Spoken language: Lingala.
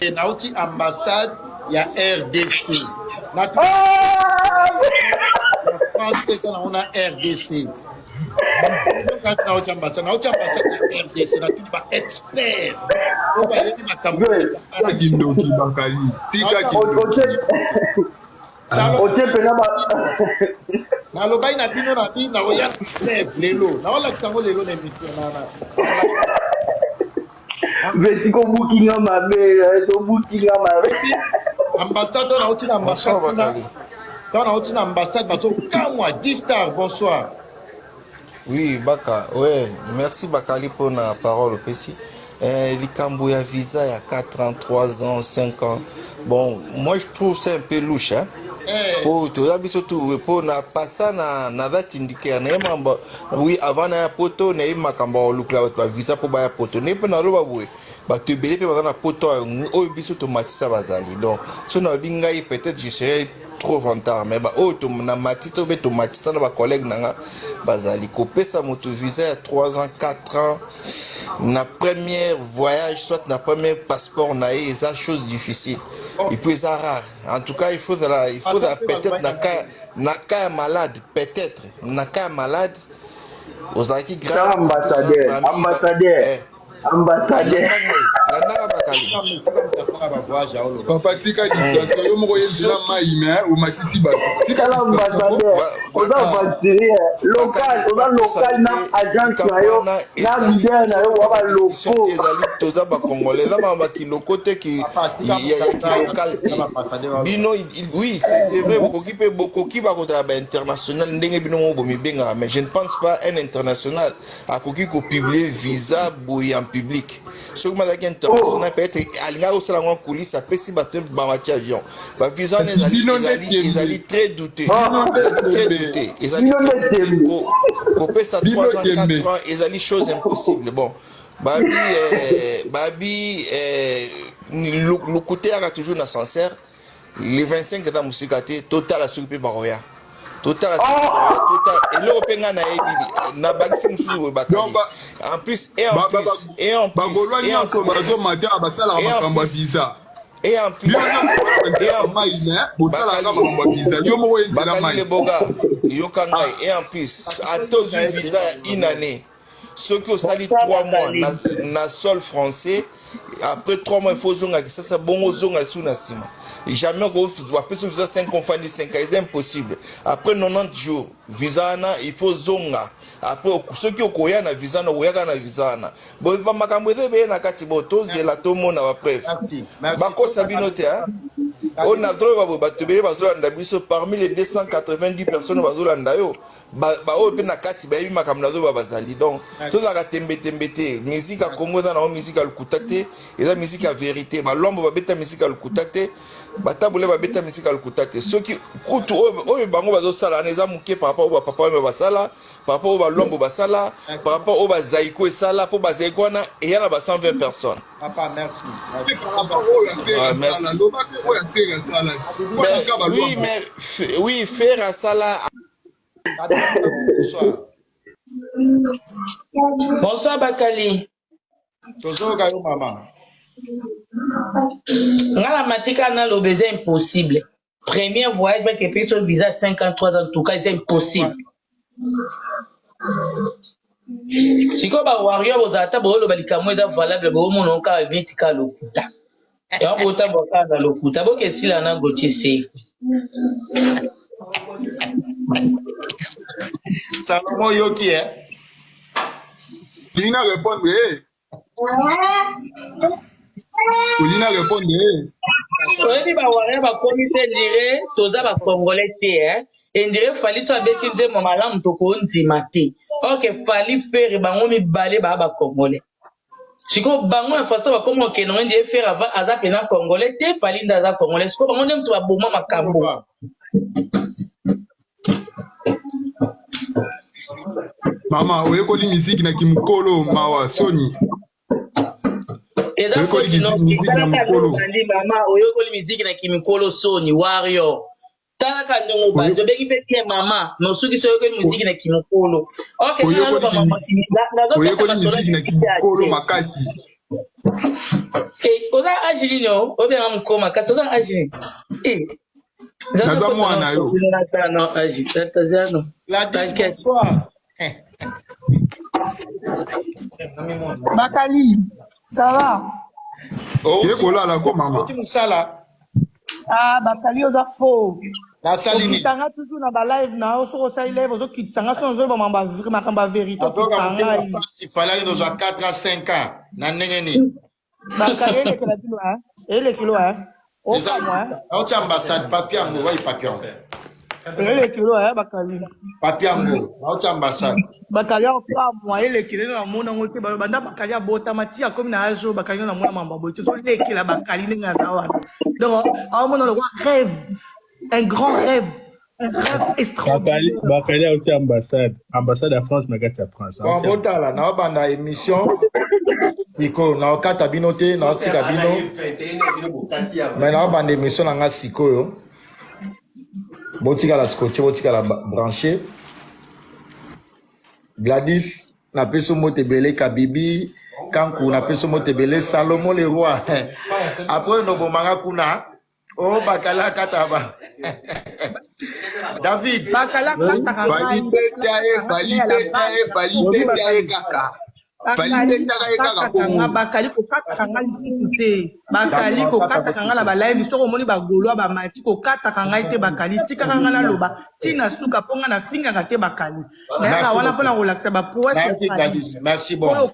Et nauti ambassade, il y a RDC. La France, on a RDC. Quand nauti ambassade, il y a RDC. On a tout pas expert. On va y aller ma na lobai na bino na bino na oya lelo na wala kitango lelo na emission na Betiko bookinga mabe to bookinga mabe ambassadeur na oti na ambassade na oti na ambassade bato kamwa Distar bonsoir. Oui Baka, ouais, merci Bakali pour la parole aussi. Likambo ya visa il y a 4 ans, 3 ans, 5 ans. Bon, moi je trouve c'est un peu louche hein. Pour tout surtout pour na passa na date indiquée na mamba oui avant na poto na makamba olukla ba visa pour ba poto ne pe na loba boye ba te belé pe na poto o biso automatisé bazali donc so na binga peut-être je serais trop rentable mais ba o to na matisa be automatisé na ba collègue nanga bazali ko pesa moto visa ya 3 ans 4 ans na premier voyage soit na premier passeport na ça chose difficile. Et puis c'est rare. En tout cas, il faut peut-être na cas malade, peut-être na cas malade. Aux acquis grave. Ambassadeur. Papa tika distance yo moko yezela maime o matisi ba tika ambassadeur local na agence na yo na leader na yo wa loko ezali toza ba congolais za ba kiloko te ki local bino oui c'est vrai bokoki ba kontra ba international ndenge bino mo bomi benga mais je ne pense pas un international akoki ko publier visa boy en public. Ce que je international peut-être alinga au salon coulisse a pesi bateau bamati avion ba visa ils allaient très douter ils allaient ko pesa 3 ans 4 ans ils allaient chose impossible bon babi le côté a toujours na sincère les 25 dans musique total à s'occuper baroya total et l'européen na bagisi mususu bakali en plus et en plus et en plus et en plus à tous une visa une année ceux qui ont sali 3 mois na sol français après 3 mois il faut zonga ça c'est bon zonga sous na sima jamais qu'on doit passer visa 5 ans 5 ans c'est impossible après 90 jours visa na il faut zonga après ceux qui okoya na visa na oya na visa na bon va makambo be na kati boto zela to mona ba bref bako sabinote hein on a droit ba tebele bazolanda biso parmi les 290 personnes bazolanda yo ba o pe na kati ba yibi makambo nazo ba bazali donc to za ka tembete musique a Congo na musique a lukutate eza musique a vérité ba lombo ba beta musique a lukutate batabule ba beta musique a lukutate ceux qui kutu o bango bazosala na eza muke par rapport au papa ba basala par rapport au ba lombo basala par rapport au ba zaiko esala pour ba zaiko na et y a ba 120 personnes. Papa merci. Merci. Oui, mais oui, faire à Salah. Bonsoir Bakali. Bonsoir Gayo maman. La matika na l'obésé impossible. Premier voyage avec un sur visa 53 ans en tout cas c'est impossible. Si ko ba warrior bozata bolo balikamu eza valable bo mono ka vitika lokuta. Ya bota boka na lokuta boke sila na goche se. Salomon Yoki hein. Lina répondre Lina répondre Oyebi ba warrior ba comité dire toza ba congolais te hein. Indire fali so abeti nze malamu toko ndima te. OK fali faire bango mibale ba congolais. Siko bango na façon ba komo ke no ndie faire avant aza pena congolais te fali ndaza congolais. Siko bango ndem to ba boma makambo. Mama oyekoli musique na kimukolo mawa Sony. Eza ko dino mama oyekoli musique na kimukolo Sony warrior. Talaka ndongo ba to beki peki mama no suki so yoko musique na kimukolo. OK na ba mama na oyekoli musique na kimukolo makasi. oza age nini o obenga mokoma kasi oza age nini naza mwana yo Gladys, bonsoir. Bakali, ça va? ye kolala ko mama Tu musala Ah, Bakali, oza faux. na salini. Okitanga toujours na ba live na oso osa live ozo kitanga so ozo ba makamba vérité okitanga. Il fallait nous à 4 à 5 ans. Na nengeni. Bakali ele kila kilo ele kilo oka moi. Au ambassade papier ngo vai papier. Ele kilo Bakali. Papier ngo. Au ambassade. Bakali oka moi ele kilo na mona ngote ba banda Bakali abota matia comme na ajo Bakali na mona mamba boto so ele kila Bakali ninga zawa. Donc au mona le rêve. Un grand rêve. Un rêve extraordinaire. Bakali a aussi ambassade à France, n'a pas France. Bon, bota là, na banda émission. Siko, na okata binote, na otika bino. Mais na banda émission na nga siko yo. Botika la scotché, botika la branché. Gladys, na peso mote belé Kabibi, Kankou, na peso mote belé Salomon le roi. Après no bomanga kuna. Oh, Bakala Kataba. David. Bakala Kataba. Bakali ko katanga lisite. Bakali ko katanga la balive so moni ba golo ba mati ko katanga ite Bakali tika kanga na loba tina suka ponga na finga ka te Bakali. Na wana pona relaxa ba poa. Merci bon.